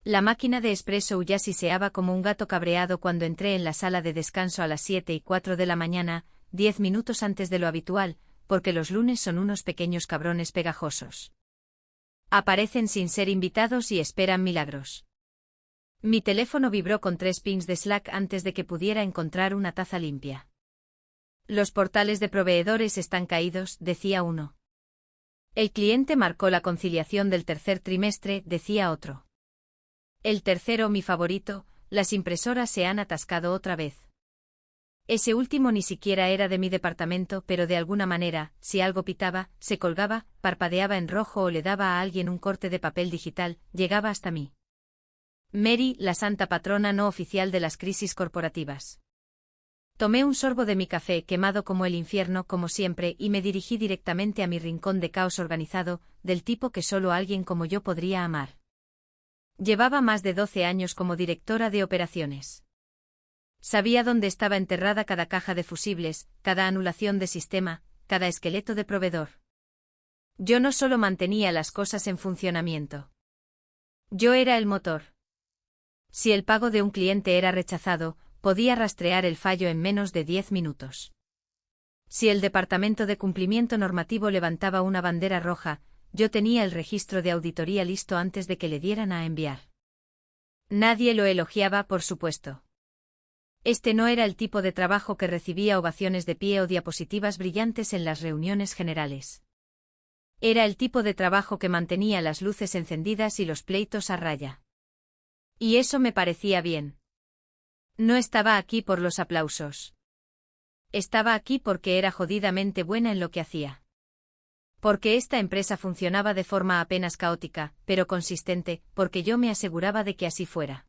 La máquina de espresso ya siseaba como un gato cabreado cuando entré en la sala de descanso a las 7:04 de la mañana, 10 minutos antes de lo habitual, porque los lunes son unos pequeños cabrones pegajosos. Aparecen sin ser invitados y esperan milagros. Mi teléfono vibró con 3 pings de Slack antes de que pudiera encontrar una taza limpia. Los portales de proveedores están caídos, decía uno. El cliente marcó la conciliación del tercer trimestre, decía otro. El tercero, mi favorito, las impresoras se han atascado otra vez. Ese último ni siquiera era de mi departamento, pero de alguna manera, si algo pitaba, se colgaba, parpadeaba en rojo o le daba a alguien un corte de papel digital, llegaba hasta mí. Mary, la santa patrona no oficial de las crisis corporativas. Tomé un sorbo de mi café, quemado como el infierno, como siempre, y me dirigí directamente a mi rincón de caos organizado, del tipo que solo alguien como yo podría amar. Llevaba más de 12 años como directora de operaciones. Sabía dónde estaba enterrada cada caja de fusibles, cada anulación de sistema, cada esqueleto de proveedor. Yo no solo mantenía las cosas en funcionamiento. Yo era el motor. Si el pago de un cliente era rechazado, podía rastrear el fallo en menos de 10 minutos. Si el departamento de cumplimiento normativo levantaba una bandera roja, yo tenía el registro de auditoría listo antes de que le dieran a enviar. Nadie lo elogiaba, por supuesto. Este no era el tipo de trabajo que recibía ovaciones de pie o diapositivas brillantes en las reuniones generales. Era el tipo de trabajo que mantenía las luces encendidas y los pleitos a raya. Y eso me parecía bien. No estaba aquí por los aplausos. Estaba aquí porque era jodidamente buena en lo que hacía. Porque esta empresa funcionaba de forma apenas caótica, pero consistente, porque yo me aseguraba de que así fuera.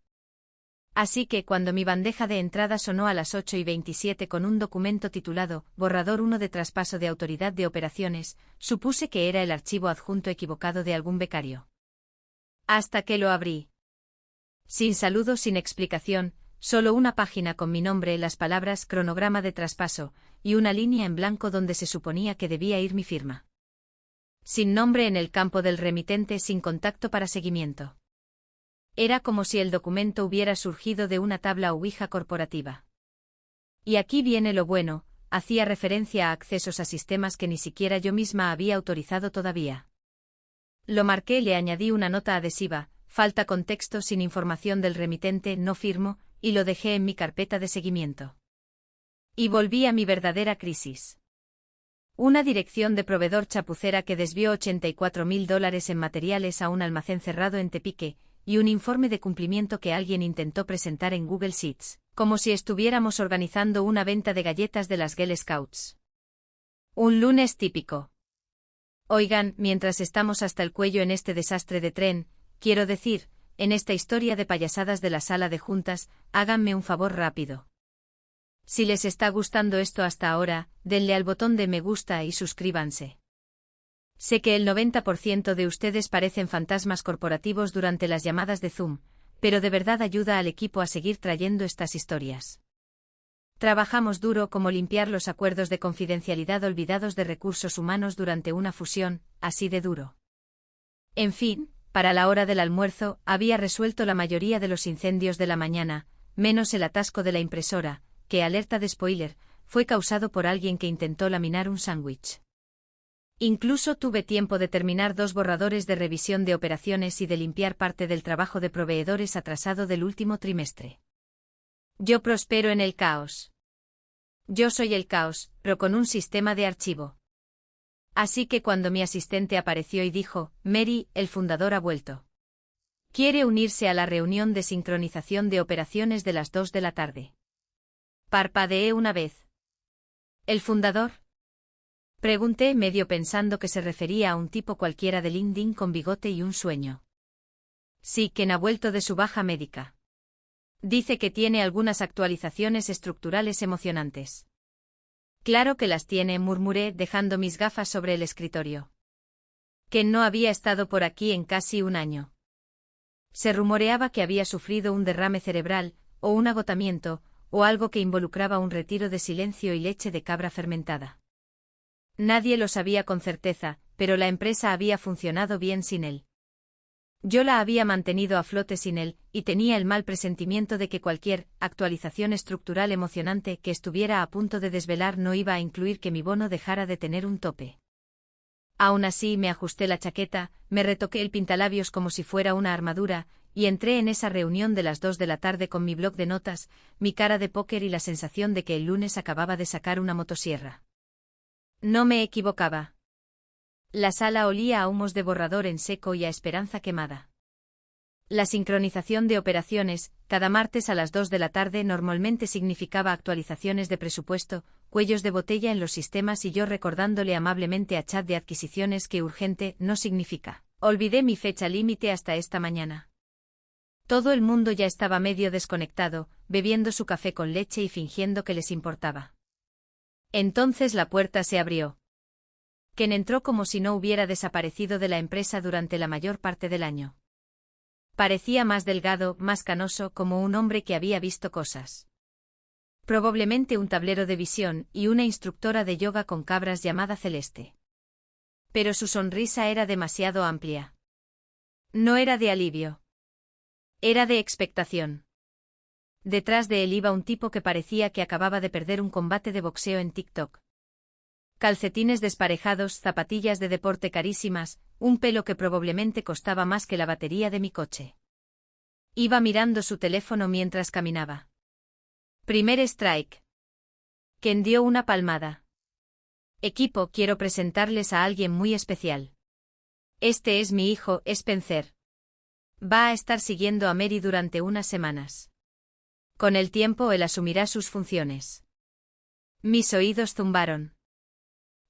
Así que cuando mi bandeja de entrada sonó a las 8:27 con un documento titulado Borrador 1 de traspaso de autoridad de operaciones, supuse que era el archivo adjunto equivocado de algún becario. Hasta que lo abrí. Sin saludo, sin explicación, solo una página con mi nombre, las palabras cronograma de traspaso, y una línea en blanco donde se suponía que debía ir mi firma. Sin nombre en el campo del remitente, sin contacto para seguimiento. Era como si el documento hubiera surgido de una tabla Ouija corporativa. Y aquí viene lo bueno, hacía referencia a accesos a sistemas que ni siquiera yo misma había autorizado todavía. Lo marqué, le añadí una nota adhesiva, falta contexto, sin información del remitente, no firmo, y lo dejé en mi carpeta de seguimiento. Y volví a mi verdadera crisis. Una dirección de proveedor chapucera que desvió $84.000 en materiales a un almacén cerrado en Tepique, y un informe de cumplimiento que alguien intentó presentar en Google Sheets, como si estuviéramos organizando una venta de galletas de las Girl Scouts. Un lunes típico. Oigan, mientras estamos hasta el cuello en este desastre de tren, quiero decir, en esta historia de payasadas de la sala de juntas, háganme un favor rápido. Si les está gustando esto hasta ahora, denle al botón de me gusta y suscríbanse. Sé que el 90% de ustedes parecen fantasmas corporativos durante las llamadas de Zoom, pero de verdad ayuda al equipo a seguir trayendo estas historias. Trabajamos duro como limpiar los acuerdos de confidencialidad olvidados de recursos humanos durante una fusión, así de duro. En fin, para la hora del almuerzo, había resuelto la mayoría de los incendios de la mañana, menos el atasco de la impresora, que, alerta de spoiler, fue causado por alguien que intentó laminar un sándwich. Incluso tuve tiempo de terminar 2 borradores de revisión de operaciones y de limpiar parte del trabajo de proveedores atrasado del último trimestre. Yo prospero en el caos. Yo soy el caos, pero con un sistema de archivo. Así que cuando mi asistente apareció y dijo, Mary, el fundador ha vuelto. Quiere unirse a la reunión de sincronización de operaciones de las 2 de la tarde. Parpadeé una vez. ¿El fundador? Pregunté, medio pensando que se refería a un tipo cualquiera de LinkedIn con bigote y un sueño. Sí, quien ha vuelto de su baja médica. Dice que tiene algunas actualizaciones estructurales emocionantes. Claro que las tiene, murmuré, dejando mis gafas sobre el escritorio. Ken no había estado por aquí en casi un año. Se rumoreaba que había sufrido un derrame cerebral, o un agotamiento, o algo que involucraba un retiro de silencio y leche de cabra fermentada. Nadie lo sabía con certeza, pero la empresa había funcionado bien sin él. Yo la había mantenido a flote sin él, y tenía el mal presentimiento de que cualquier actualización estructural emocionante que estuviera a punto de desvelar no iba a incluir que mi bono dejara de tener un tope. Aún así me ajusté la chaqueta, me retoqué el pintalabios como si fuera una armadura, y entré en esa reunión de las 2 de la tarde con mi bloc de notas, mi cara de póker y la sensación de que el lunes acababa de sacar una motosierra. No me equivocaba. La sala olía a humos de borrador en seco y a esperanza quemada. La sincronización de operaciones, cada martes a las 2 de la tarde normalmente significaba actualizaciones de presupuesto, cuellos de botella en los sistemas y yo recordándole amablemente a Chad de adquisiciones que urgente no significa. Olvidé mi fecha límite hasta esta mañana. Todo el mundo ya estaba medio desconectado, bebiendo su café con leche y fingiendo que les importaba. Entonces la puerta se abrió. Ken entró como si no hubiera desaparecido de la empresa durante la mayor parte del año. Parecía más delgado, más canoso, como un hombre que había visto cosas. Probablemente un tablero de visión y una instructora de yoga con cabras llamada Celeste. Pero su sonrisa era demasiado amplia. No era de alivio. Era de expectación. Detrás de él iba un tipo que parecía que acababa de perder un combate de boxeo en TikTok. Calcetines desparejados, zapatillas de deporte carísimas, un pelo que probablemente costaba más que la batería de mi coche. Iba mirando su teléfono mientras caminaba. Primer strike. Ken dio una palmada. Equipo, quiero presentarles a alguien muy especial. Este es mi hijo, Spencer. Va a estar siguiendo a Mary durante unas semanas. Con el tiempo él asumirá sus funciones. Mis oídos zumbaron.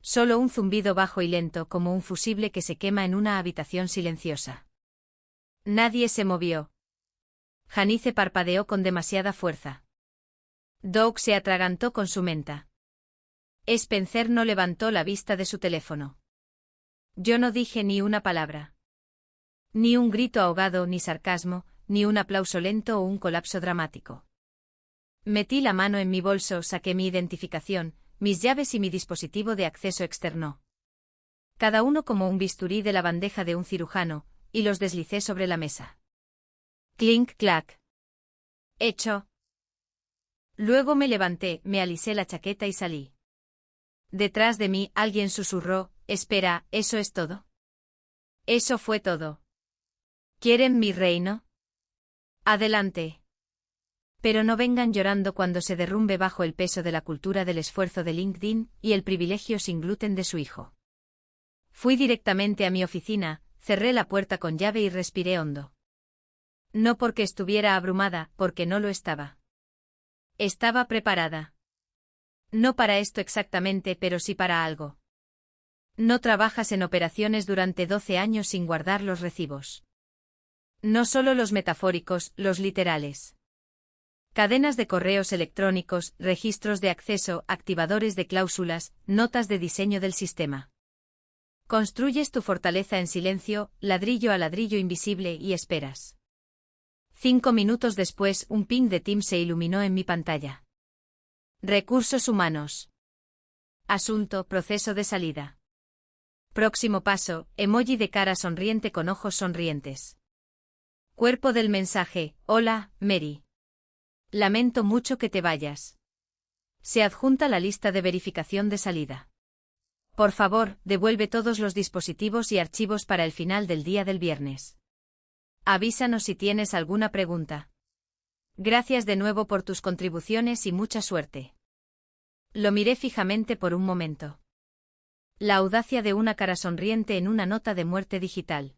Solo un zumbido bajo y lento como un fusible que se quema en una habitación silenciosa. Nadie se movió. Janice parpadeó con demasiada fuerza. Doug se atragantó con su menta. Spencer no levantó la vista de su teléfono. Yo no dije ni una palabra. Ni un grito ahogado ni sarcasmo, ni un aplauso lento o un colapso dramático. Metí la mano en mi bolso, saqué mi identificación, mis llaves y mi dispositivo de acceso externo. Cada uno como un bisturí de la bandeja de un cirujano, y los deslicé sobre la mesa. Clink clac. Hecho. Luego me levanté, me alisé la chaqueta y salí. Detrás de mí alguien susurró, espera, ¿eso es todo? Eso fue todo. ¿Quieren mi reino? Adelante. Pero no vengan llorando cuando se derrumbe bajo el peso de la cultura del esfuerzo de LinkedIn y el privilegio sin gluten de su hijo. Fui directamente a mi oficina, cerré la puerta con llave y respiré hondo. No porque estuviera abrumada, porque no lo estaba. Estaba preparada. No para esto exactamente, pero sí para algo. No trabajas en operaciones durante 12 años sin guardar los recibos. No solo los metafóricos, los literales. Cadenas de correos electrónicos, registros de acceso, activadores de cláusulas, notas de diseño del sistema. Construyes tu fortaleza en silencio, ladrillo a ladrillo invisible y esperas. 5 minutos después, un ping de Teams se iluminó en mi pantalla. Recursos humanos. Asunto, proceso de salida. Próximo paso, emoji de cara sonriente con ojos sonrientes. Cuerpo del mensaje, hola, Mary. Lamento mucho que te vayas. Se adjunta la lista de verificación de salida. Por favor, devuelve todos los dispositivos y archivos para el final del día del viernes. Avísanos si tienes alguna pregunta. Gracias de nuevo por tus contribuciones y mucha suerte. Lo miré fijamente por un momento. La audacia de una cara sonriente en una nota de muerte digital.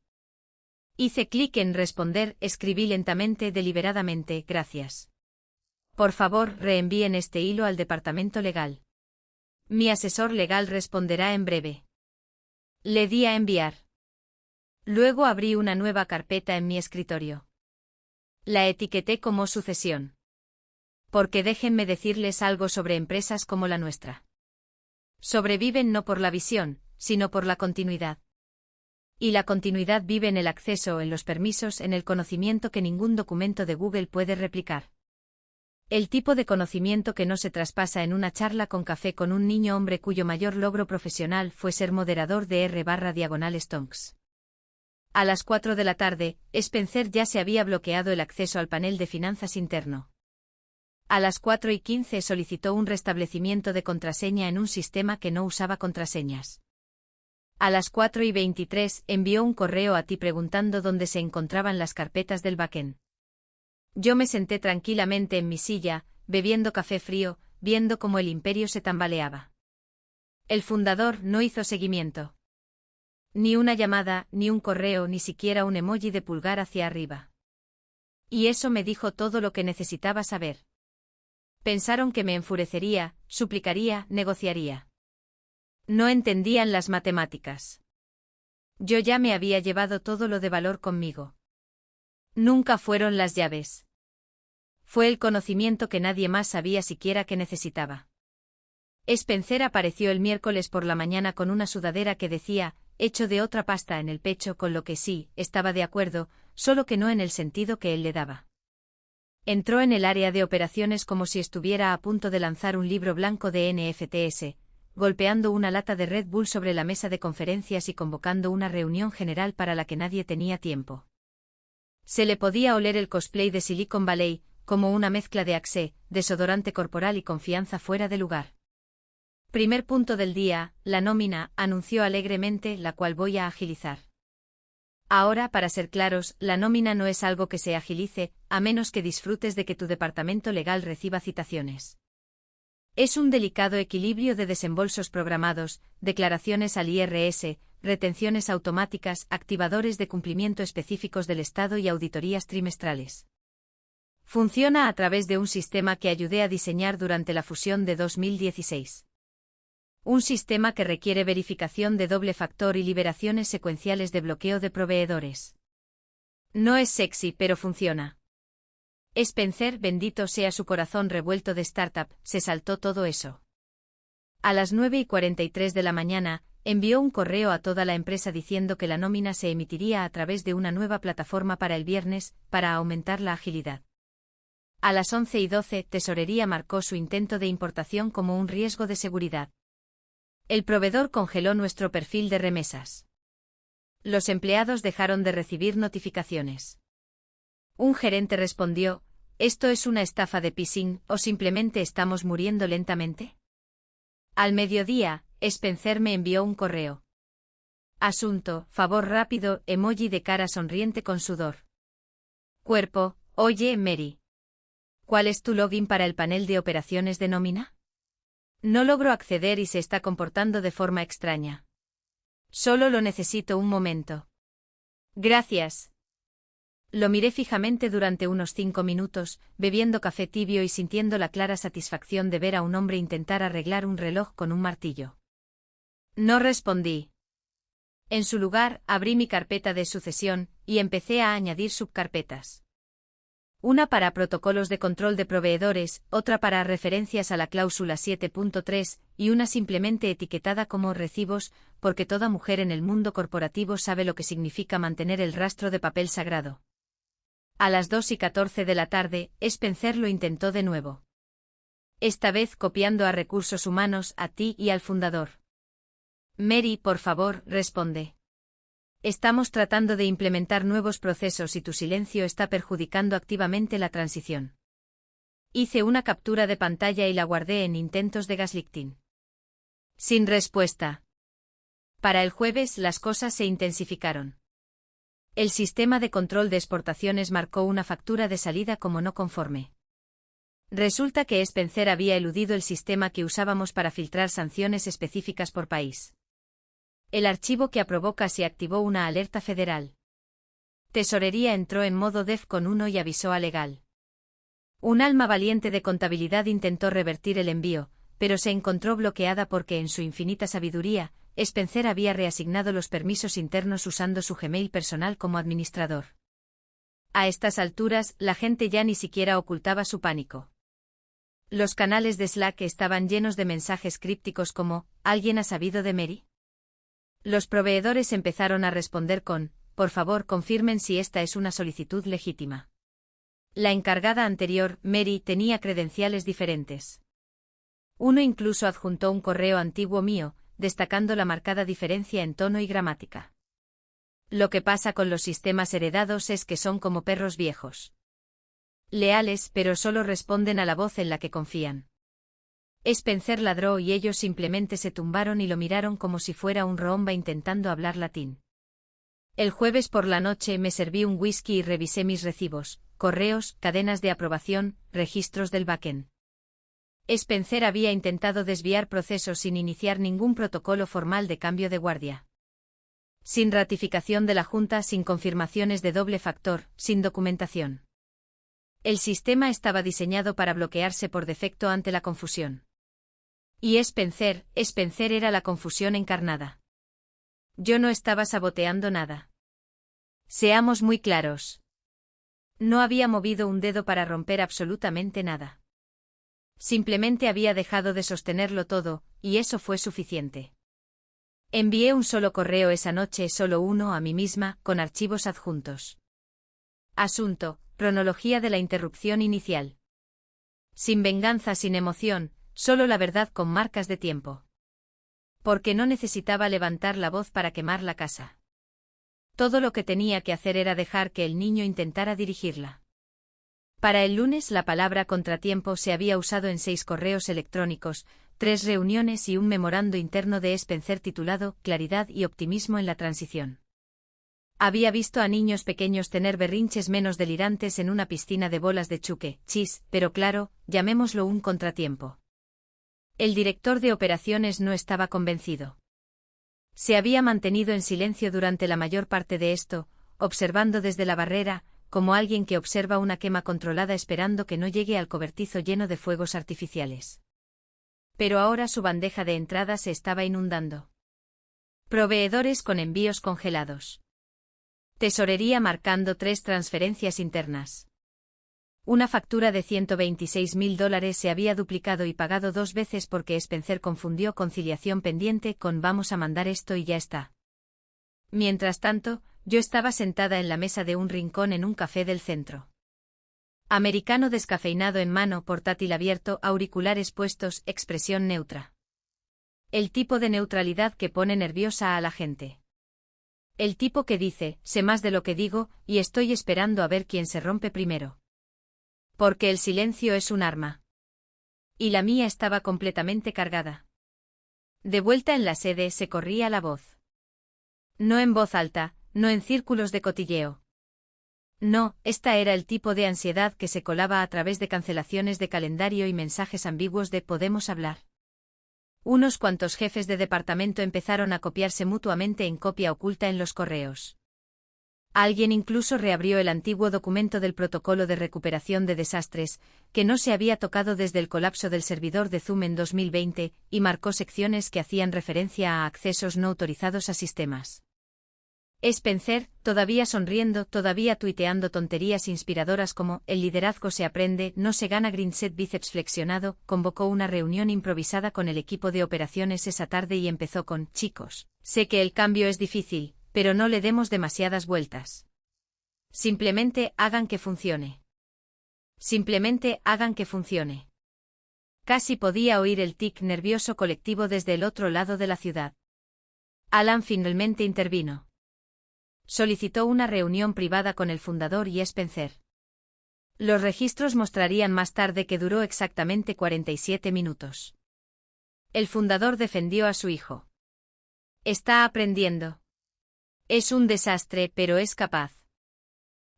Hice clic en responder, escribí lentamente, deliberadamente, gracias. Por favor, reenvíen este hilo al departamento legal. Mi asesor legal responderá en breve. Le di a enviar. Luego abrí una nueva carpeta en mi escritorio. La etiqueté como sucesión. Porque déjenme decirles algo sobre empresas como la nuestra. Sobreviven no por la visión, sino por la continuidad. Y la continuidad vive en el acceso, en los permisos, en el conocimiento que ningún documento de Google puede replicar. El tipo de conocimiento que no se traspasa en una charla con café con un niño hombre cuyo mayor logro profesional fue ser moderador de R/Stonks. A las 4 de la tarde, Spencer ya se había bloqueado el acceso al panel de finanzas interno. A las 4:15 solicitó un restablecimiento de contraseña en un sistema que no usaba contraseñas. A las 4:23 envió un correo a ti preguntando dónde se encontraban las carpetas del backend. Yo me senté tranquilamente en mi silla, bebiendo café frío, viendo cómo el imperio se tambaleaba. El fundador no hizo seguimiento. Ni una llamada, ni un correo, ni siquiera un emoji de pulgar hacia arriba. Y eso me dijo todo lo que necesitaba saber. Pensaron que me enfurecería, suplicaría, negociaría. No entendían las matemáticas. Yo ya me había llevado todo lo de valor conmigo. Nunca fueron las llaves. Fue el conocimiento que nadie más sabía siquiera que necesitaba. Spencer apareció el miércoles por la mañana con una sudadera que decía, hecho de otra pasta en el pecho, con lo que sí, estaba de acuerdo, solo que no en el sentido que él le daba. Entró en el área de operaciones como si estuviera a punto de lanzar un libro blanco de NFTs, golpeando una lata de Red Bull sobre la mesa de conferencias y convocando una reunión general para la que nadie tenía tiempo. Se le podía oler el cosplay de Silicon Valley, como una mezcla de Axe, desodorante corporal y confianza fuera de lugar. Primer punto del día, la nómina, anunció alegremente, la cual voy a agilizar. Ahora, para ser claros, la nómina no es algo que se agilice, a menos que disfrutes de que tu departamento legal reciba citaciones. Es un delicado equilibrio de desembolsos programados, declaraciones al IRS, retenciones automáticas, activadores de cumplimiento específicos del Estado y auditorías trimestrales. Funciona a través de un sistema que ayudé a diseñar durante la fusión de 2016. Un sistema que requiere verificación de doble factor y liberaciones secuenciales de bloqueo de proveedores. No es sexy, pero funciona. Spencer, bendito sea su corazón revuelto de startup, se saltó todo eso. A las 9:43 de la mañana, envió un correo a toda la empresa diciendo que la nómina se emitiría a través de una nueva plataforma para el viernes, para aumentar la agilidad. A las 11:12, Tesorería marcó su intento de importación como un riesgo de seguridad. El proveedor congeló nuestro perfil de remesas. Los empleados dejaron de recibir notificaciones. Un gerente respondió, ¿esto es una estafa de phishing o simplemente estamos muriendo lentamente? Al mediodía, Spencer me envió un correo. Asunto, favor rápido, emoji de cara sonriente con sudor. Cuerpo, oye, Mary. ¿Cuál es tu login para el panel de operaciones de nómina? No logro acceder y se está comportando de forma extraña. Solo lo necesito un momento. Gracias. Lo miré fijamente durante unos 5 minutos, bebiendo café tibio y sintiendo la clara satisfacción de ver a un hombre intentar arreglar un reloj con un martillo. No respondí. En su lugar, abrí mi carpeta de sucesión, y empecé a añadir subcarpetas. Una para protocolos de control de proveedores, otra para referencias a la cláusula 7.3, y una simplemente etiquetada como recibos, porque toda mujer en el mundo corporativo sabe lo que significa mantener el rastro de papel sagrado. A las 2:14 de la tarde, Spencer lo intentó de nuevo. Esta vez copiando a recursos humanos, a ti y al fundador. Mary, por favor, responde. Estamos tratando de implementar nuevos procesos y tu silencio está perjudicando activamente la transición. Hice una captura de pantalla y la guardé en intentos de gaslighting. Sin respuesta. Para el jueves las cosas se intensificaron. El sistema de control de exportaciones marcó una factura de salida como no conforme. Resulta que Spencer había eludido el sistema que usábamos para filtrar sanciones específicas por país. El archivo que aprobó casi activó una alerta federal. Tesorería entró en modo DEFCON 1 y avisó a legal. Un alma valiente de contabilidad intentó revertir el envío, pero se encontró bloqueada porque en su infinita sabiduría, Spencer había reasignado los permisos internos usando su Gmail personal como administrador. A estas alturas, la gente ya ni siquiera ocultaba su pánico. Los canales de Slack estaban llenos de mensajes crípticos como, ¿alguien ha sabido de Mary? Los proveedores empezaron a responder con, por favor confirmen si esta es una solicitud legítima. La encargada anterior, Mary, tenía credenciales diferentes. Uno incluso adjuntó un correo antiguo mío, destacando la marcada diferencia en tono y gramática. Lo que pasa con los sistemas heredados es que son como perros viejos. Leales, pero solo responden a la voz en la que confían. Spencer ladró y ellos simplemente se tumbaron y lo miraron como si fuera un roomba intentando hablar latín. El jueves por la noche me serví un whisky y revisé mis recibos, correos, cadenas de aprobación, registros del backend. Spencer había intentado desviar procesos sin iniciar ningún protocolo formal de cambio de guardia. Sin ratificación de la Junta, sin confirmaciones de doble factor, sin documentación. El sistema estaba diseñado para bloquearse por defecto ante la confusión. Y Spencer era la confusión encarnada. Yo no estaba saboteando nada. Seamos muy claros. No había movido un dedo para romper absolutamente nada. Simplemente había dejado de sostenerlo todo, y eso fue suficiente. Envié un solo correo esa noche, solo uno a mí misma, con archivos adjuntos. Asunto: cronología de la interrupción inicial. Sin venganza, sin emoción, solo la verdad con marcas de tiempo. Porque no necesitaba levantar la voz para quemar la casa. Todo lo que tenía que hacer era dejar que el niño intentara dirigirla. Para el lunes la palabra contratiempo se había usado en 6 correos electrónicos, 3 reuniones y un memorando interno de Spencer titulado Claridad y optimismo en la transición. Había visto a niños pequeños tener berrinches menos delirantes en una piscina de bolas de chuque, chis, pero claro, llamémoslo un contratiempo. El director de operaciones no estaba convencido. Se había mantenido en silencio durante la mayor parte de esto, observando desde la barrera, como alguien que observa una quema controlada esperando que no llegue al cobertizo lleno de fuegos artificiales. Pero ahora su bandeja de entrada se estaba inundando. Proveedores con envíos congelados. Tesorería marcando 3 transferencias internas. Una factura de $126.000 se había duplicado y pagado 2 veces porque Spencer confundió conciliación pendiente con vamos a mandar esto y ya está. Mientras tanto, yo estaba sentada en la mesa de un rincón en un café del centro. Americano descafeinado en mano, portátil abierto, auriculares puestos, expresión neutra. El tipo de neutralidad que pone nerviosa a la gente. El tipo que dice, sé más de lo que digo, y estoy esperando a ver quién se rompe primero. Porque el silencio es un arma. Y la mía estaba completamente cargada. De vuelta en la sede se corría la voz. No en voz alta, no en círculos de cotilleo. No, esta era el tipo de ansiedad que se colaba a través de cancelaciones de calendario y mensajes ambiguos de «podemos hablar». Unos cuantos jefes de departamento empezaron a copiarse mutuamente en copia oculta en los correos. Alguien incluso reabrió el antiguo documento del protocolo de recuperación de desastres, que no se había tocado desde el colapso del servidor de Zoom en 2020, y marcó secciones que hacían referencia a accesos no autorizados a sistemas. Spencer, todavía sonriendo, todavía tuiteando tonterías inspiradoras como «el liderazgo se aprende, no se gana», Grinset bíceps flexionado, convocó una reunión improvisada con el equipo de operaciones esa tarde y empezó con «chicos, sé que el cambio es difícil, pero no le demos demasiadas vueltas. Simplemente hagan que funcione. Simplemente hagan que funcione». Casi podía oír el tic nervioso colectivo desde el otro lado de la ciudad. Alan finalmente intervino. Solicitó una reunión privada con el fundador y Spencer. Los registros mostrarían más tarde que duró exactamente 47 minutos. El fundador defendió a su hijo. Está aprendiendo. Es un desastre, pero es capaz.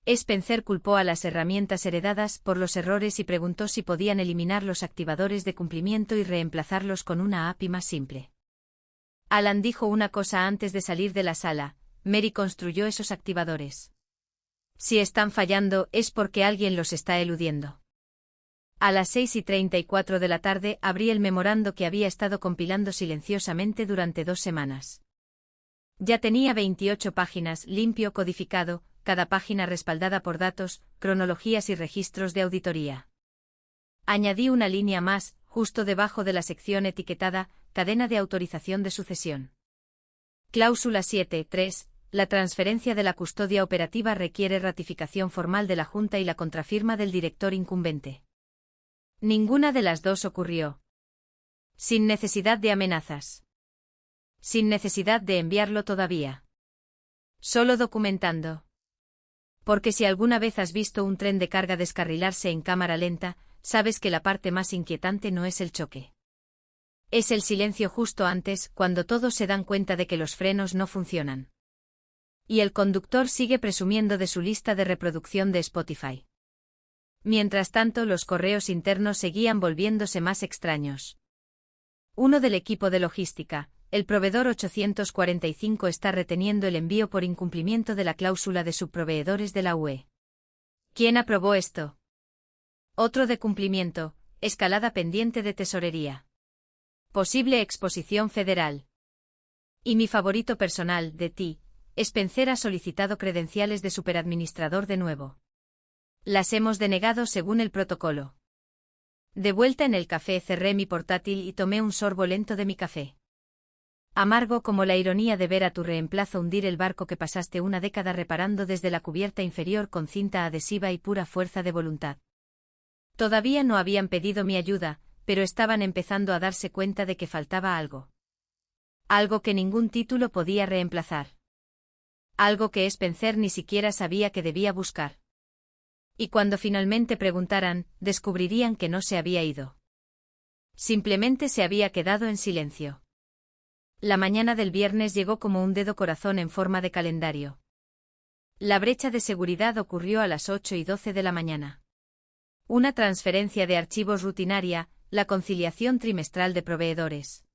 Spencer culpó a las herramientas heredadas por los errores y preguntó si podían eliminar los activadores de cumplimiento y reemplazarlos con una API más simple. Alan dijo una cosa antes de salir de la sala: Mary construyó esos activadores. Si están fallando es porque alguien los está eludiendo. A las 6:34 de la tarde abrí el memorando que había estado compilando silenciosamente durante 2 semanas. Ya tenía 28 páginas, limpio, codificado, cada página respaldada por datos, cronologías y registros de auditoría. Añadí una línea más, justo debajo de la sección etiquetada «Cadena de autorización de sucesión». Cláusula 7.3. La transferencia de la custodia operativa requiere ratificación formal de la Junta y la contrafirma del director incumbente. Ninguna de las dos ocurrió. Sin necesidad de amenazas. Sin necesidad de enviarlo todavía. Solo documentando. Porque si alguna vez has visto un tren de carga descarrilarse en cámara lenta, sabes que la parte más inquietante no es el choque. Es el silencio justo antes, cuando todos se dan cuenta de que los frenos no funcionan. Y el conductor sigue presumiendo de su lista de reproducción de Spotify. Mientras tanto, los correos internos seguían volviéndose más extraños. Uno del equipo de logística, el proveedor 845 está reteniendo el envío por incumplimiento de la cláusula de subproveedores de la UE. ¿Quién aprobó esto? Otro de cumplimiento, escalada pendiente de tesorería. Posible exposición federal. Y mi favorito personal, de ti, Spencer ha solicitado credenciales de superadministrador de nuevo. Las hemos denegado según el protocolo. De vuelta en el café cerré mi portátil y tomé un sorbo lento de mi café. Amargo como la ironía de ver a tu reemplazo hundir el barco que pasaste una década reparando desde la cubierta inferior con cinta adhesiva y pura fuerza de voluntad. Todavía no habían pedido mi ayuda, pero estaban empezando a darse cuenta de que faltaba algo. Algo que ningún título podía reemplazar. Algo que Spencer ni siquiera sabía que debía buscar. Y cuando finalmente preguntaran, descubrirían que no se había ido. Simplemente se había quedado en silencio. La mañana del viernes llegó como un dedo corazón en forma de calendario. La brecha de seguridad ocurrió a las 8:12 de la mañana. Una transferencia de archivos rutinaria, la conciliación trimestral de proveedores.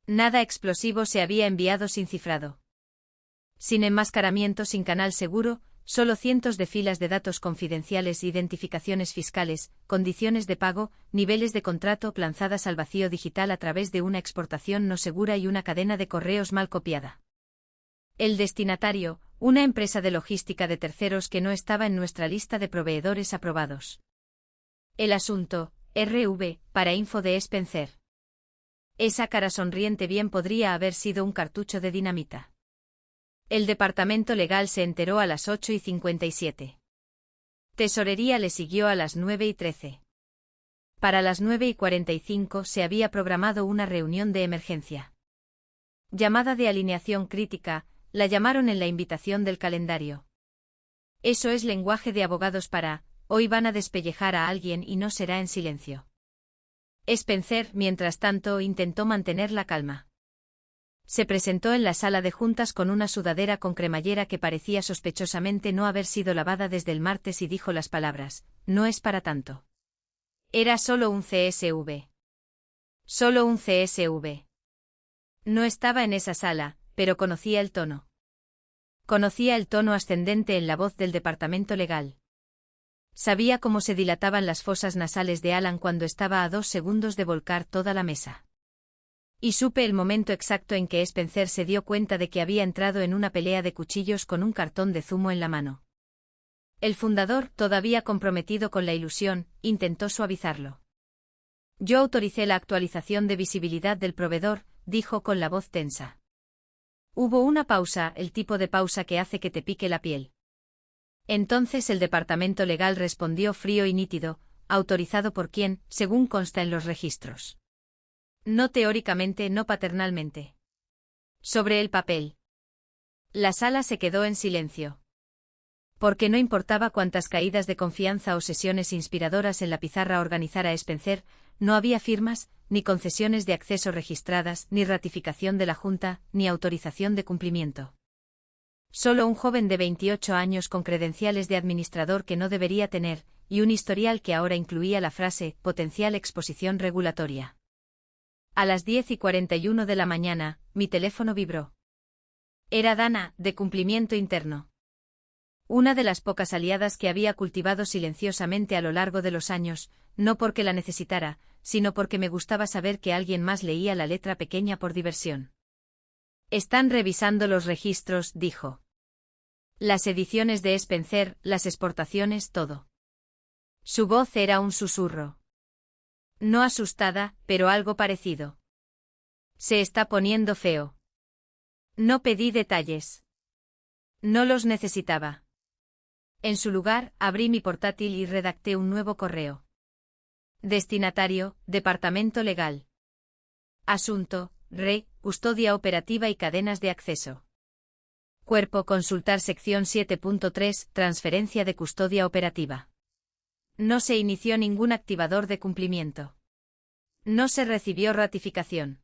Nada explosivo se había enviado sin cifrado. Sin enmascaramiento, sin canal seguro, solo cientos de filas de datos confidenciales, identificaciones fiscales, condiciones de pago, niveles de contrato lanzadas al vacío digital a través de una exportación no segura y una cadena de correos mal copiada. El destinatario, una empresa de logística de terceros que no estaba en nuestra lista de proveedores aprobados. El asunto, RV, para info de Spencer. Esa cara sonriente bien podría haber sido un cartucho de dinamita. El departamento legal se enteró a las 8:57. Tesorería le siguió a las 9:13. Para las 9:45 se había programado una reunión de emergencia. Llamada de alineación crítica, la llamaron en la invitación del calendario. Eso es lenguaje de abogados para, hoy van a despellejar a alguien y no será en silencio. Spencer, mientras tanto, intentó mantener la calma. Se presentó en la sala de juntas con una sudadera con cremallera que parecía sospechosamente no haber sido lavada desde el martes y dijo las palabras, no es para tanto. Era solo un CSV. Solo un CSV. No estaba en esa sala, pero conocía el tono. Conocía el tono ascendente en la voz del departamento legal. Sabía cómo se dilataban las fosas nasales de Alan cuando estaba a 2 segundos de volcar toda la mesa. Y supe el momento exacto en que Spencer se dio cuenta de que había entrado en una pelea de cuchillos con un cartón de zumo en la mano. El fundador, todavía comprometido con la ilusión, intentó suavizarlo. Yo autoricé la actualización de visibilidad del proveedor, dijo con la voz tensa. Hubo una pausa, el tipo de pausa que hace que te pique la piel. Entonces el departamento legal respondió frío y nítido, autorizado por quién, según consta en los registros. No teóricamente, no paternalmente. Sobre el papel. La sala se quedó en silencio. Porque no importaba cuántas caídas de confianza o sesiones inspiradoras en la pizarra organizara Spencer, no había firmas, ni concesiones de acceso registradas, ni ratificación de la Junta, ni autorización de cumplimiento. Solo un joven de 28 años con credenciales de administrador que no debería tener, y un historial que ahora incluía la frase, potencial exposición regulatoria. A las 10:41 de la mañana, mi teléfono vibró. Era Dana, de cumplimiento interno. Una de las pocas aliadas que había cultivado silenciosamente a lo largo de los años, no porque la necesitara, sino porque me gustaba saber que alguien más leía la letra pequeña por diversión. Están revisando los registros, dijo. Las ediciones de Spencer, las exportaciones, todo. Su voz era un susurro. No asustada, pero algo parecido. Se está poniendo feo. No pedí detalles. No los necesitaba. En su lugar, abrí mi portátil y redacté un nuevo correo. Destinatario, Departamento Legal. Asunto, custodia operativa y cadenas de acceso. Cuerpo consultar sección 7.3 Transferencia de custodia operativa. No se inició ningún activador de cumplimiento. No se recibió ratificación.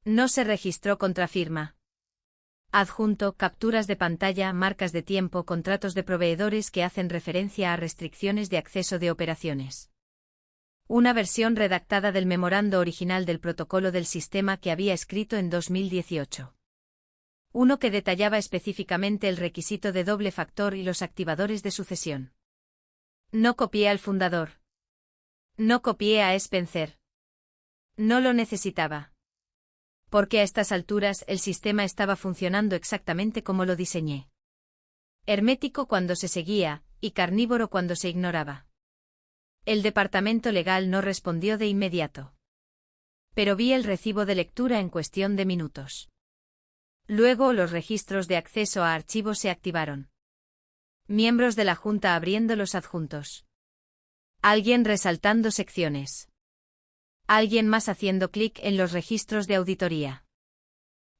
No se registró contrafirma. Adjunto, capturas de pantalla, marcas de tiempo, contratos de proveedores que hacen referencia a restricciones de acceso de operaciones. Una versión redactada del memorando original del protocolo del sistema que había escrito en 2018. Uno que detallaba específicamente el requisito de doble factor y los activadores de sucesión. No copié al fundador. No copié a Spencer. No lo necesitaba. Porque a estas alturas el sistema estaba funcionando exactamente como lo diseñé. Hermético cuando se seguía, y carnívoro cuando se ignoraba. El departamento legal no respondió de inmediato. Pero vi el recibo de lectura en cuestión de minutos. Luego los registros de acceso a archivos se activaron. Miembros de la Junta abriendo los adjuntos. Alguien resaltando secciones. Alguien más haciendo clic en los registros de auditoría.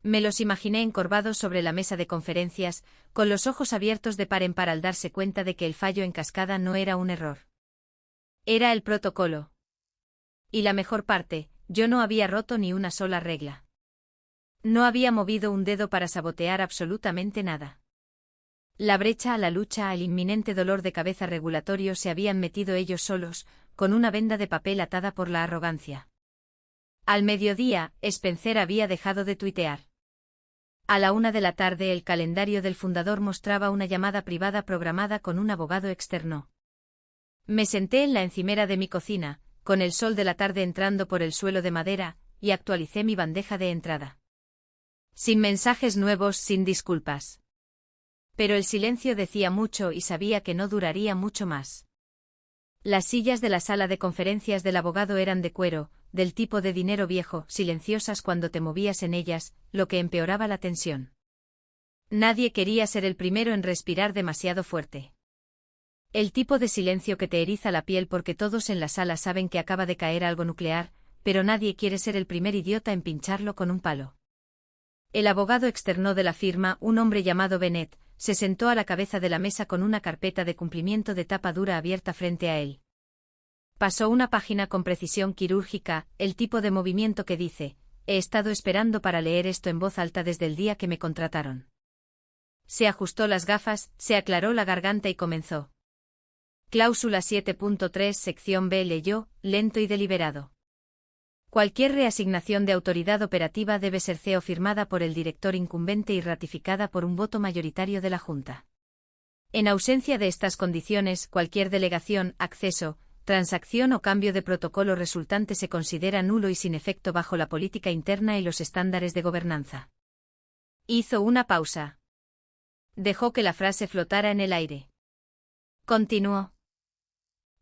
Me los imaginé encorvados sobre la mesa de conferencias, con los ojos abiertos de par en par al darse cuenta de que el fallo en cascada no era un error. Era el protocolo. Y la mejor parte, yo no había roto ni una sola regla. No había movido un dedo para sabotear absolutamente nada. La brecha a la lucha al inminente dolor de cabeza regulatorio se habían metido ellos solos, con una venda de papel atada por la arrogancia. Al mediodía, Spencer había dejado de tuitear. A la 1 de la tarde el calendario del fundador mostraba una llamada privada programada con un abogado externo. Me senté en la encimera de mi cocina, con el sol de la tarde entrando por el suelo de madera, y actualicé mi bandeja de entrada. Sin mensajes nuevos, sin disculpas. Pero el silencio decía mucho y sabía que no duraría mucho más. Las sillas de la sala de conferencias del abogado eran de cuero, del tipo de dinero viejo, silenciosas cuando te movías en ellas, lo que empeoraba la tensión. Nadie quería ser el primero en respirar demasiado fuerte. El tipo de silencio que te eriza la piel porque todos en la sala saben que acaba de caer algo nuclear, pero nadie quiere ser el primer idiota en pincharlo con un palo. El abogado externo de la firma, un hombre llamado Bennett, se sentó a la cabeza de la mesa con una carpeta de cumplimiento de tapa dura abierta frente a él. Pasó una página con precisión quirúrgica, el tipo de movimiento que dice, he estado esperando para leer esto en voz alta desde el día que me contrataron. Se ajustó las gafas, se aclaró la garganta y comenzó. Cláusula 7.3 sección B leyó, lento y deliberado. Cualquier reasignación de autoridad operativa debe ser CEO firmada por el director incumbente y ratificada por un voto mayoritario de la Junta. En ausencia de estas condiciones, cualquier delegación, acceso, transacción o cambio de protocolo resultante se considera nulo y sin efecto bajo la política interna y los estándares de gobernanza. Hizo una pausa. Dejó que la frase flotara en el aire. Continuó.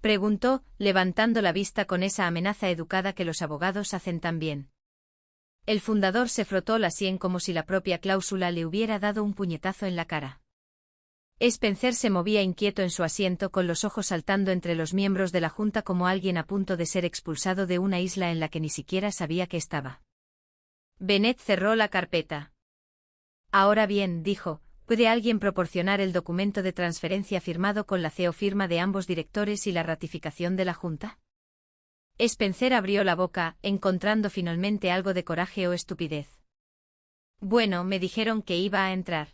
Preguntó, levantando la vista con esa amenaza educada que los abogados hacen tan bien. El fundador se frotó la sien como si la propia cláusula le hubiera dado un puñetazo en la cara. Spencer se movía inquieto en su asiento con los ojos saltando entre los miembros de la Junta como alguien a punto de ser expulsado de una isla en la que ni siquiera sabía que estaba. Bennett cerró la carpeta. Ahora bien, dijo, ¿puede alguien proporcionar el documento de transferencia firmado con la CEO firma de ambos directores y la ratificación de la Junta? Spencer abrió la boca, encontrando finalmente algo de coraje o estupidez. Bueno, me dijeron que iba a entrar.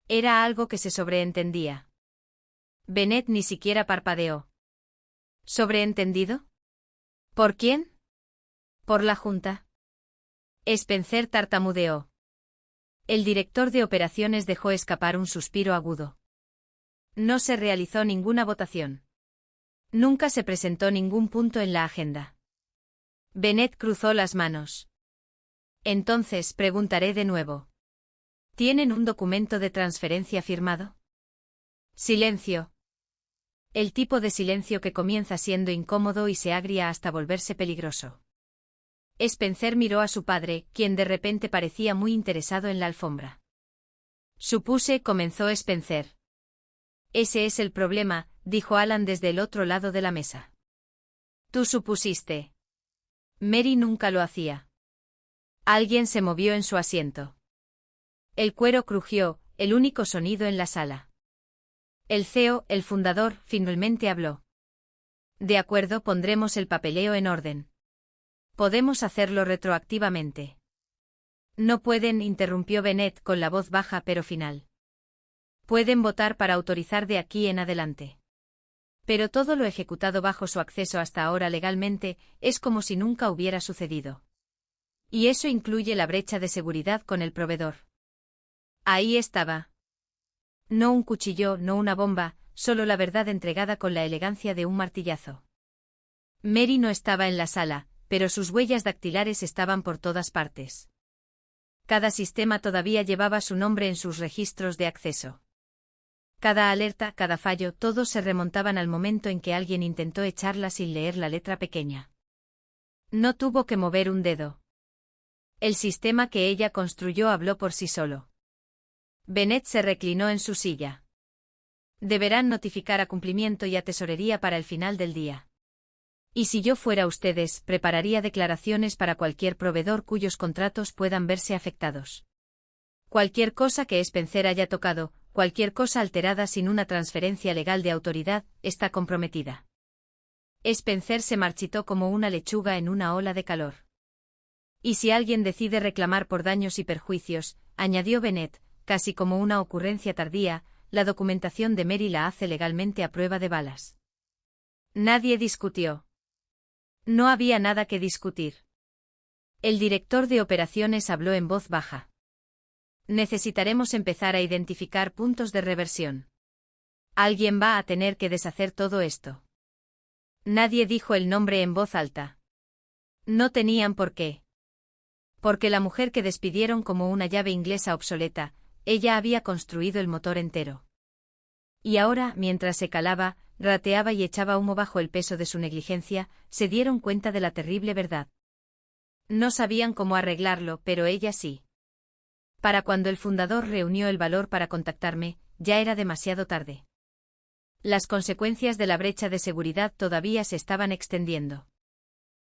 Era algo que se sobreentendía. Bennett ni siquiera parpadeó. ¿Sobreentendido? ¿Por quién? Por la Junta. Spencer tartamudeó. El director de operaciones dejó escapar un suspiro agudo. No se realizó ninguna votación. Nunca se presentó ningún punto en la agenda. Bennett cruzó las manos. Entonces preguntaré de nuevo. ¿Tienen un documento de transferencia firmado? Silencio. El tipo de silencio que comienza siendo incómodo y se agria hasta volverse peligroso. Spencer miró a su padre, quien de repente parecía muy interesado en la alfombra. Supuse, comenzó Spencer. Ese es el problema, dijo Alan desde el otro lado de la mesa. Tú supusiste. Mary nunca lo hacía. Alguien se movió en su asiento. El cuero crujió, el único sonido en la sala. El CEO, el fundador, finalmente habló. De acuerdo, pondremos el papeleo en orden. Podemos hacerlo retroactivamente. No pueden, interrumpió Bennett con la voz baja pero final. Pueden votar para autorizar de aquí en adelante. Pero todo lo ejecutado bajo su acceso hasta ahora legalmente es como si nunca hubiera sucedido. Y eso incluye la brecha de seguridad con el proveedor. Ahí estaba. No un cuchillo, no una bomba, solo la verdad entregada con la elegancia de un martillazo. Mary no estaba en la sala, pero sus huellas dactilares estaban por todas partes. Cada sistema todavía llevaba su nombre en sus registros de acceso. Cada alerta, cada fallo, todos se remontaban al momento en que alguien intentó echarla sin leer la letra pequeña. No tuvo que mover un dedo. El sistema que ella construyó habló por sí solo. Bennett se reclinó en su silla. Deberán notificar a cumplimiento y a tesorería para el final del día. Y si yo fuera ustedes, prepararía declaraciones para cualquier proveedor cuyos contratos puedan verse afectados. Cualquier cosa que Spencer haya tocado, cualquier cosa alterada sin una transferencia legal de autoridad, está comprometida. Spencer se marchitó como una lechuga en una ola de calor. Y si alguien decide reclamar por daños y perjuicios, añadió Bennett, casi como una ocurrencia tardía, la documentación de Mary la hace legalmente a prueba de balas. Nadie discutió. No había nada que discutir. El director de operaciones habló en voz baja. Necesitaremos empezar a identificar puntos de reversión. Alguien va a tener que deshacer todo esto. Nadie dijo el nombre en voz alta. No tenían por qué. Porque la mujer que despidieron como una llave inglesa obsoleta, ella había construido el motor entero. Y ahora, mientras se calaba, rateaba y echaba humo bajo el peso de su negligencia, se dieron cuenta de la terrible verdad. No sabían cómo arreglarlo, pero ella sí. Para cuando el fundador reunió el valor para contactarme, ya era demasiado tarde. Las consecuencias de la brecha de seguridad todavía se estaban extendiendo.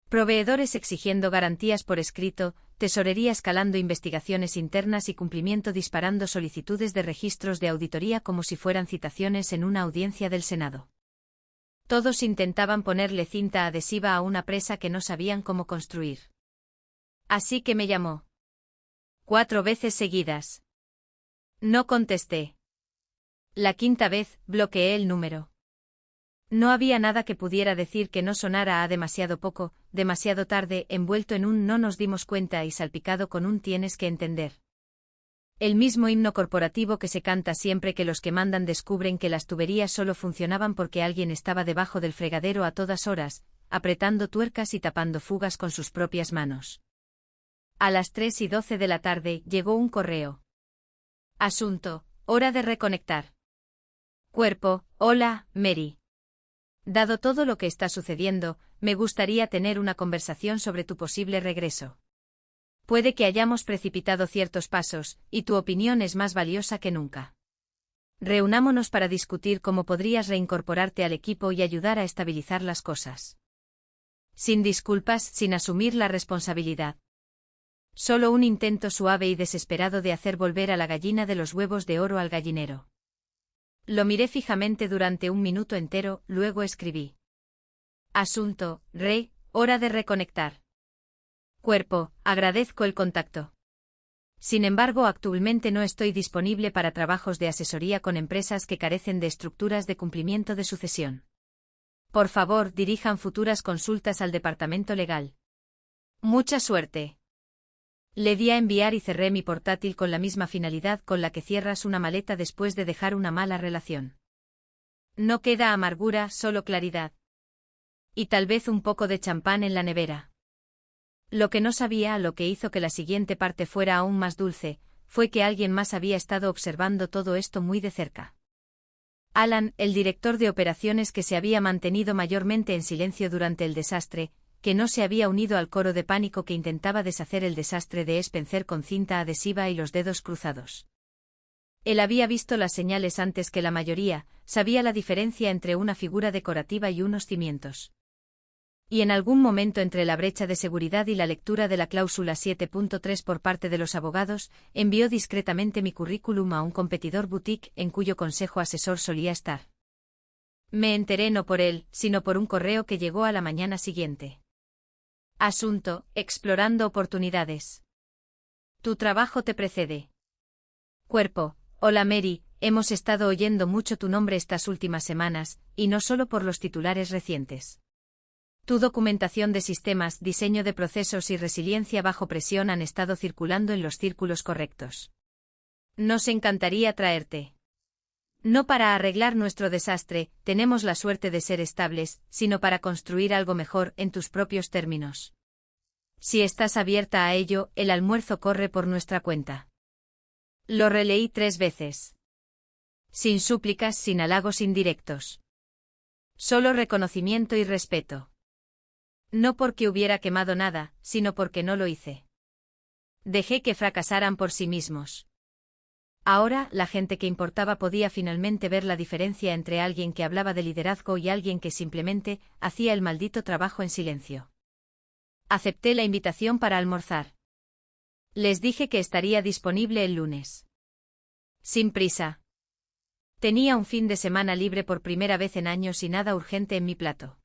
Proveedores exigiendo garantías por escrito, tesorería escalando investigaciones internas y cumplimiento disparando solicitudes de registros de auditoría como si fueran citaciones en una audiencia del Senado. Todos intentaban ponerle cinta adhesiva a una presa que no sabían cómo construir. Así que me llamó. 4 veces seguidas. No contesté. La 5ª vez, bloqueé el número. No había nada que pudiera decir que no sonara a demasiado poco, demasiado tarde, envuelto en un no nos dimos cuenta y salpicado con un tienes que entender. El mismo himno corporativo que se canta siempre que los que mandan descubren que las tuberías solo funcionaban porque alguien estaba debajo del fregadero a todas horas, apretando tuercas y tapando fugas con sus propias manos. A las 3:12 de la tarde llegó un correo. Asunto, hora de reconectar. Cuerpo, hola, Mary. Dado todo lo que está sucediendo, me gustaría tener una conversación sobre tu posible regreso. Puede que hayamos precipitado ciertos pasos, y tu opinión es más valiosa que nunca. Reunámonos para discutir cómo podrías reincorporarte al equipo y ayudar a estabilizar las cosas. Sin disculpas, sin asumir la responsabilidad. Solo un intento suave y desesperado de hacer volver a la gallina de los huevos de oro al gallinero. Lo miré fijamente durante un minuto entero, luego escribí. Asunto, hora de reconectar. Cuerpo, agradezco el contacto. Sin embargo, actualmente no estoy disponible para trabajos de asesoría con empresas que carecen de estructuras de cumplimiento de sucesión. Por favor, dirijan futuras consultas al departamento legal. Mucha suerte. Le di a enviar y cerré mi portátil con la misma finalidad con la que cierras una maleta después de dejar una mala relación. No queda amargura, solo claridad. Y tal vez un poco de champán en la nevera. Lo que no sabía, lo que hizo que la siguiente parte fuera aún más dulce, fue que alguien más había estado observando todo esto muy de cerca. Alan, el director de operaciones que se había mantenido mayormente en silencio durante el desastre, que no se había unido al coro de pánico que intentaba deshacer el desastre de Spencer con cinta adhesiva y los dedos cruzados. Él había visto las señales antes que la mayoría, sabía la diferencia entre una figura decorativa y unos cimientos. Y en algún momento entre la brecha de seguridad y la lectura de la cláusula 7.3 por parte de los abogados, envió discretamente mi currículum a un competidor boutique en cuyo consejo asesor solía estar. Me enteré no por él, sino por un correo que llegó a la mañana siguiente. Asunto: explorando oportunidades. Tu trabajo te precede. Cuerpo: hola Mary, hemos estado oyendo mucho tu nombre estas últimas semanas, y no solo por los titulares recientes. Tu documentación de sistemas, diseño de procesos y resiliencia bajo presión han estado circulando en los círculos correctos. Nos encantaría traerte. No para arreglar nuestro desastre, tenemos la suerte de ser estables, sino para construir algo mejor en tus propios términos. Si estás abierta a ello, el almuerzo corre por nuestra cuenta. Lo releí 3 veces. Sin súplicas, sin halagos indirectos. Solo reconocimiento y respeto. No porque hubiera quemado nada, sino porque no lo hice. Dejé que fracasaran por sí mismos. Ahora, la gente que importaba podía finalmente ver la diferencia entre alguien que hablaba de liderazgo y alguien que simplemente hacía el maldito trabajo en silencio. Acepté la invitación para almorzar. Les dije que estaría disponible el lunes. Sin prisa. Tenía un fin de semana libre por primera vez en años y nada urgente en mi plato.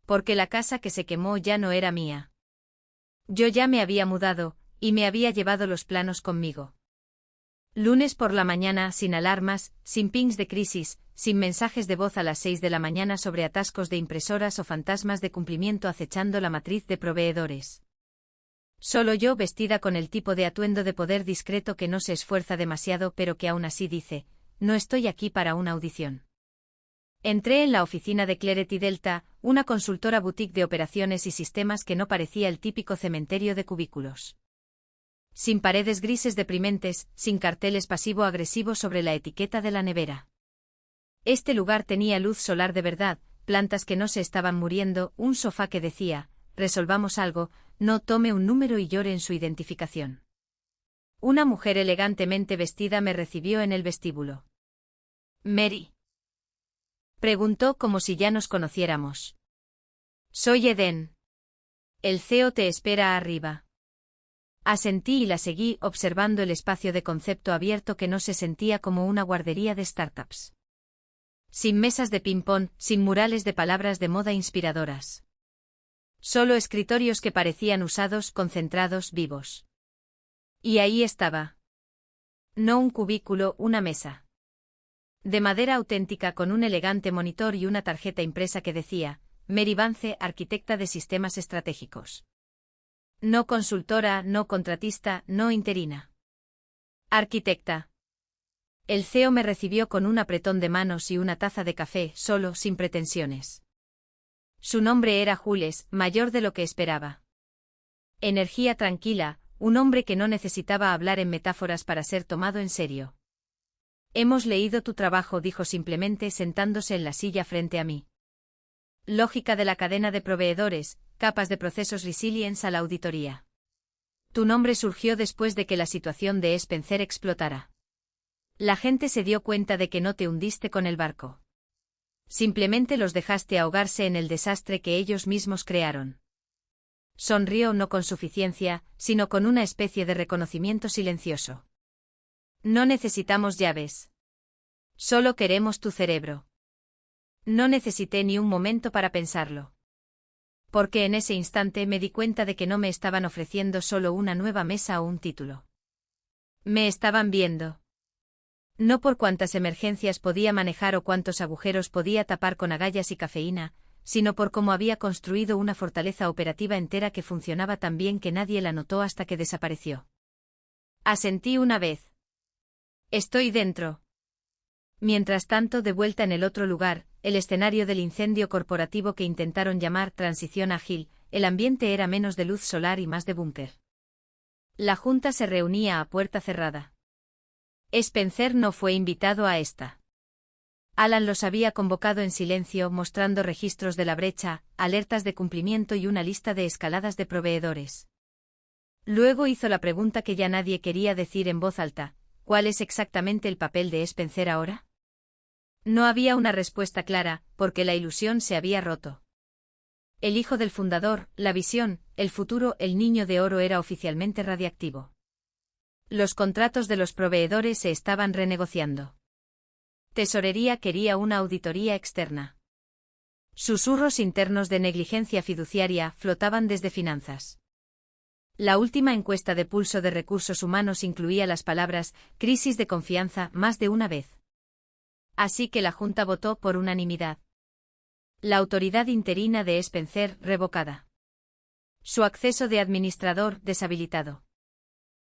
Porque la casa que se quemó ya no era mía. Yo ya me había mudado, y me había llevado los planos conmigo. Lunes por la mañana, sin alarmas, sin pings de crisis, sin mensajes de voz a las 6 de la mañana sobre atascos de impresoras o fantasmas de cumplimiento acechando la matriz de proveedores. Solo yo vestida con el tipo de atuendo de poder discreto que no se esfuerza demasiado pero que aún así dice, no estoy aquí para una audición. Entré en la oficina de Clarity Delta, una consultora boutique de operaciones y sistemas que no parecía el típico cementerio de cubículos. Sin paredes grises deprimentes, sin carteles pasivo-agresivos sobre la etiqueta de la nevera. Este lugar tenía luz solar de verdad, plantas que no se estaban muriendo, un sofá que decía, resolvamos algo, no tome un número y llore en su identificación. Una mujer elegantemente vestida me recibió en el vestíbulo. Mary. Preguntó como si ya nos conociéramos. Soy Eden. El CEO te espera arriba. Asentí y la seguí observando el espacio de concepto abierto que no se sentía como una guardería de startups. Sin mesas de ping-pong, sin murales de palabras de moda inspiradoras. Solo escritorios que parecían usados, concentrados, vivos. Y ahí estaba. No un cubículo, una mesa. De madera auténtica con un elegante monitor y una tarjeta impresa que decía, Mary Vance, arquitecta de sistemas estratégicos. No consultora, no contratista, no interina. Arquitecta. El CEO me recibió con un apretón de manos y una taza de café, solo, sin pretensiones. Su nombre era Jules, mayor de lo que esperaba. Energía tranquila, un hombre que no necesitaba hablar en metáforas para ser tomado en serio. Hemos leído tu trabajo, dijo simplemente sentándose en la silla frente a mí. Lógica de la cadena de proveedores, capas de procesos resilience a la auditoría. Tu nombre surgió después de que la situación de Spencer explotara. La gente se dio cuenta de que no te hundiste con el barco. Simplemente los dejaste ahogarse en el desastre que ellos mismos crearon. Sonrió no con suficiencia, sino con una especie de reconocimiento silencioso. No necesitamos llaves. Solo queremos tu cerebro. No necesité ni un momento para pensarlo. Porque en ese instante me di cuenta de que no me estaban ofreciendo solo una nueva mesa o un título. Me estaban viendo. No por cuántas emergencias podía manejar o cuántos agujeros podía tapar con agallas y cafeína, sino por cómo había construido una fortaleza operativa entera que funcionaba tan bien que nadie la notó hasta que desapareció. Asentí una vez. Estoy dentro. Mientras tanto, de vuelta en el otro lugar, el escenario del incendio corporativo que intentaron llamar transición ágil, el ambiente era menos de luz solar y más de búnker. La junta se reunía a puerta cerrada. Spencer no fue invitado a esta. Alan los había convocado en silencio, mostrando registros de la brecha, alertas de cumplimiento y una lista de escaladas de proveedores. Luego hizo la pregunta que ya nadie quería decir en voz alta, ¿cuál es exactamente el papel de Spencer ahora? No había una respuesta clara, porque la ilusión se había roto. El hijo del fundador, la visión, el futuro, el niño de oro era oficialmente radiactivo. Los contratos de los proveedores se estaban renegociando. Tesorería quería una auditoría externa. Susurros internos de negligencia fiduciaria flotaban desde finanzas. La última encuesta de pulso de recursos humanos incluía las palabras «crisis de confianza» más de una vez. Así que la Junta votó por unanimidad. La autoridad interina de Spencer revocada. Su acceso de administrador deshabilitado.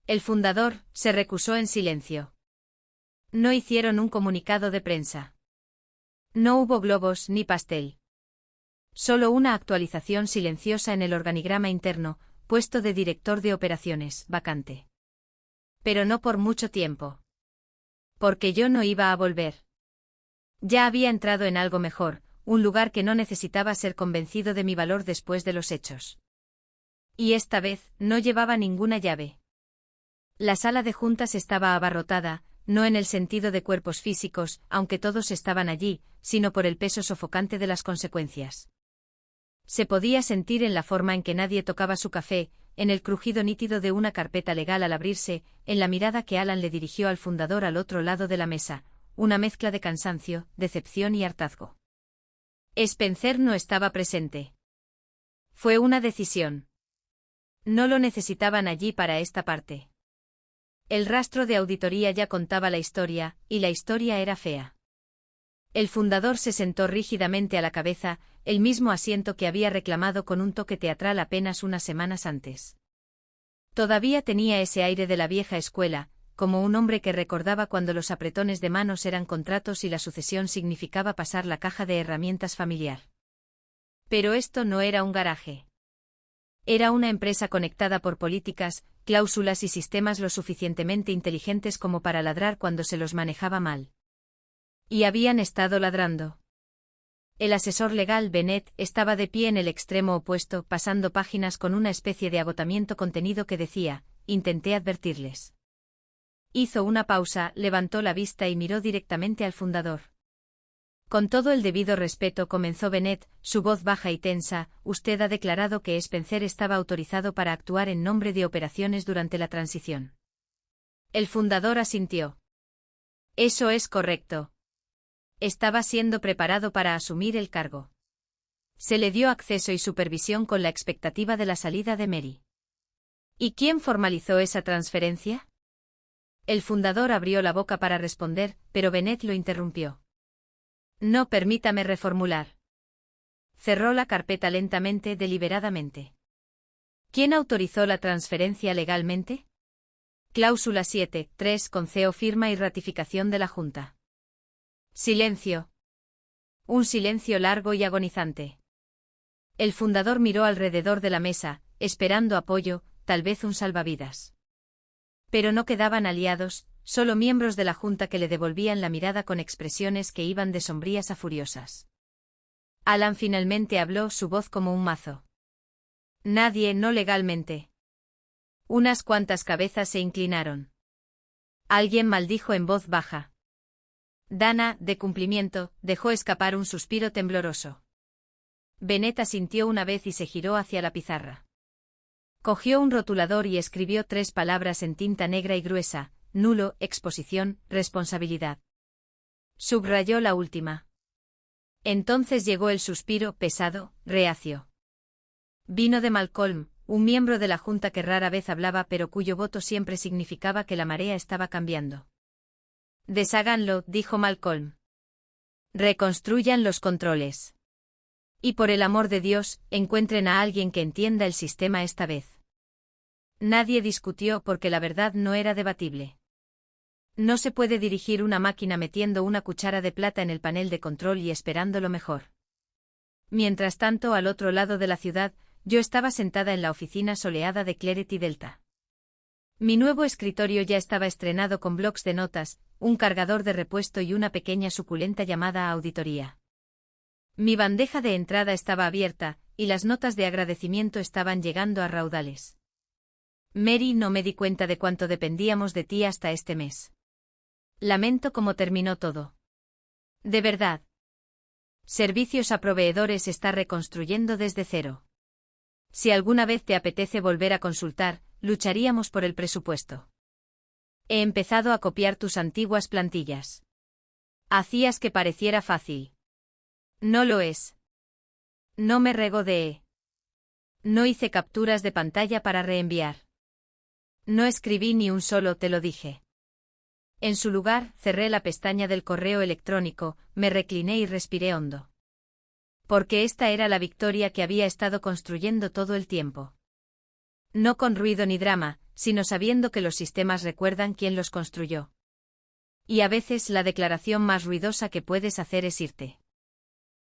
El fundador se recusó en silencio. No hicieron un comunicado de prensa. No hubo globos ni pastel. Solo una actualización silenciosa en el organigrama interno, puesto de director de operaciones, vacante. Pero no por mucho tiempo. Porque yo no iba a volver. Ya había entrado en algo mejor, un lugar que no necesitaba ser convencido de mi valor después de los hechos. Y esta vez, no llevaba ninguna llave. La sala de juntas estaba abarrotada, no en el sentido de cuerpos físicos, aunque todos estaban allí, sino por el peso sofocante de las consecuencias. Se podía sentir en la forma en que nadie tocaba su café, en el crujido nítido de una carpeta legal al abrirse, en la mirada que Alan le dirigió al fundador al otro lado de la mesa, una mezcla de cansancio, decepción y hartazgo. Spencer no estaba presente. Fue una decisión. No lo necesitaban allí para esta parte. El rastro de auditoría ya contaba la historia, y la historia era fea. El fundador se sentó rígidamente a la cabeza, el mismo asiento que había reclamado con un toque teatral apenas unas semanas antes. Todavía tenía ese aire de la vieja escuela, como un hombre que recordaba cuando los apretones de manos eran contratos y la sucesión significaba pasar la caja de herramientas familiar. Pero esto no era un garaje. Era una empresa conectada por políticas, cláusulas y sistemas lo suficientemente inteligentes como para ladrar cuando se los manejaba mal. Y habían estado ladrando. El asesor legal Bennett estaba de pie en el extremo opuesto, pasando páginas con una especie de agotamiento contenido que decía: intenté advertirles. Hizo una pausa, levantó la vista y miró directamente al fundador. Con todo el debido respeto, comenzó Bennett, su voz baja y tensa, usted ha declarado que Spencer estaba autorizado para actuar en nombre de operaciones durante la transición. El fundador asintió. Eso es correcto. Estaba siendo preparado para asumir el cargo. Se le dio acceso y supervisión con la expectativa de la salida de Mary. ¿Y quién formalizó esa transferencia? El fundador abrió la boca para responder, pero Bennett lo interrumpió. No, permítame reformular. Cerró la carpeta lentamente, deliberadamente. ¿Quién autorizó la transferencia legalmente? Cláusula 7.3 con CEO firma y ratificación de la Junta. Silencio. Un silencio largo y agonizante. El fundador miró alrededor de la mesa, esperando apoyo, tal vez un salvavidas. Pero no quedaban aliados, solo miembros de la Junta que le devolvían la mirada con expresiones que iban de sombrías a furiosas. Alan finalmente habló, su voz como un mazo. Nadie, no legalmente. Unas cuantas cabezas se inclinaron. Alguien maldijo en voz baja. Dana, de cumplimiento, dejó escapar un suspiro tembloroso. Bennett asintió una vez y se giró hacia la pizarra. Cogió un rotulador y escribió 3 palabras en tinta negra y gruesa: nulo, exposición, responsabilidad. Subrayó la última. Entonces llegó el suspiro, pesado, reacio. Vino de Malcolm, un miembro de la Junta que rara vez hablaba pero cuyo voto siempre significaba que la marea estaba cambiando. Desháganlo, dijo Malcolm. Reconstruyan los controles. Y por el amor de Dios, encuentren a alguien que entienda el sistema esta vez. Nadie discutió porque la verdad no era debatible. No se puede dirigir una máquina metiendo una cuchara de plata en el panel de control y esperando lo mejor. Mientras tanto, al otro lado de la ciudad, yo estaba sentada en la oficina soleada de Clarity Delta. Mi nuevo escritorio ya estaba estrenado con blocs de notas, un cargador de repuesto y una pequeña suculenta llamada auditoría. Mi bandeja de entrada estaba abierta, y las notas de agradecimiento estaban llegando a raudales. Mary, no me di cuenta de cuánto dependíamos de ti hasta este mes. Lamento cómo terminó todo. De verdad. Servicios a proveedores está reconstruyendo desde cero. Si alguna vez te apetece volver a consultar, lucharíamos por el presupuesto. He empezado a copiar tus antiguas plantillas. Hacías que pareciera fácil. No lo es. No me regodeé. No hice capturas de pantalla para reenviar. No escribí ni un solo te lo dije. En su lugar, cerré la pestaña del correo electrónico, me recliné y respiré hondo. Porque esta era la victoria que había estado construyendo todo el tiempo. No con ruido ni drama, sino sabiendo que los sistemas recuerdan quién los construyó. Y a veces la declaración más ruidosa que puedes hacer es irte.